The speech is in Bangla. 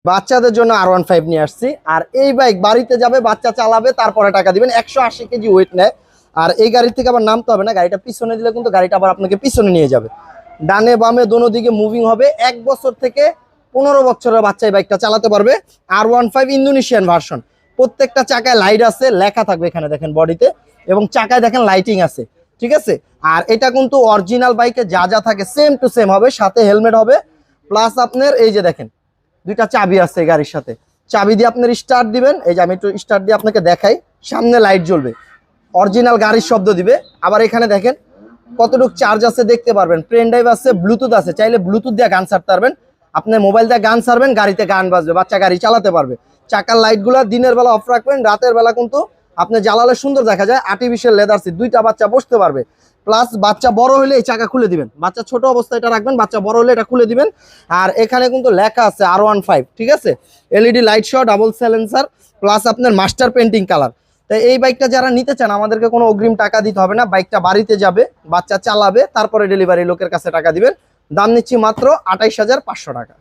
বাচ্চাদের জন্য R15 নিয়ে আসছি। আর এই বাইক বাড়িতে যাবে, বাচ্চা চালাবে, তারপরে টাকা দিবেন। 180 কেজি ওয়েট নেয়। আর এই গাড়ি থেকে আবার নামতে হবে না, গাড়িটা পিছনে দিলে কিন্তু গাড়িটা আবার আপনাকে পিছনে নিয়ে যাবে। ডানে বামে দোনো দিকে মুভিং হবে। 1 বছর থেকে 15 বছরের বাচ্চা এই বাইকটা চালাতে পারবে। R15 Indonesian version. প্রত্যেকটা চাকায় লাইট আছে, লেখা থাকবে এখানে দেখেন বডিতে, এবং চাকায় দেখেন লাইটিং আছে, ঠিক আছে। আর এটা কিন্তু অরিজিনাল বাইকে যা যা থাকে সেম টু সেম হবে, সাথে হেলমেট হবে। প্লাস আপনার এই যে দেখেন দুইটা চাবি আছে গাড়ির সাথে, চাবি দিয়ে আপনার স্টার্ট দিবেন। এই যে আমি একটু স্টার্ট দিয়ে আপনাকে দেখাই, সামনে লাইট জ্বলবে, অরিজিনাল গাড়ির শব্দ দিবে। আবার এখানে দেখেন কতটুকু চার্জ আছে দেখতে পারবেন, পেন ড্রাইভ আছে, ব্লুটুথ আছে, চাইলে ব্লুটুথ দিয়ে গান ছাড়তে পারবেন। আপনি মোবাইল দিয়ে গান ছাড়বেন, গাড়িতে গান বাজবে, বাচ্চা গাড়ি চালাতে পারবে। চাকার লাইটগুলো দিনের বেলা অফ রাখবেন, রাতের বেলা কিন্তু আপনি জ্বালালে সুন্দর দেখা যায়। আর্টিফিশিয়াল লেদার সিট, দুইটা বাচ্চা বসতে পারবে। প্লাস বাচ্চা বড় হলে এই চাকা খুলে দিবেন, বাচ্চা ছোট অবস্থায় এটা রাখবেন, বাচ্চা বড় হলে এটা খুলে দিবেন। আর এখানে কিন্তু লেখা আছে R15, ঠিক আছে। এলইডি লাইট সহ, ডাবল সাইলেন্সার, প্লাস আপনার মাস্টার পেন্টিং কালার। তাই এই বাইকটা যারা নিতে চান আমাদেরকে কোনো অগ্রিম টাকা দিতে হবে না, বাইকটা বাড়িতে যাবে, বাচ্চা চালাবে, তারপরে ডেলিভারি লোকের কাছে টাকা দিবেন। দাম নিচ্ছি মাত্র 28,500 টাকা।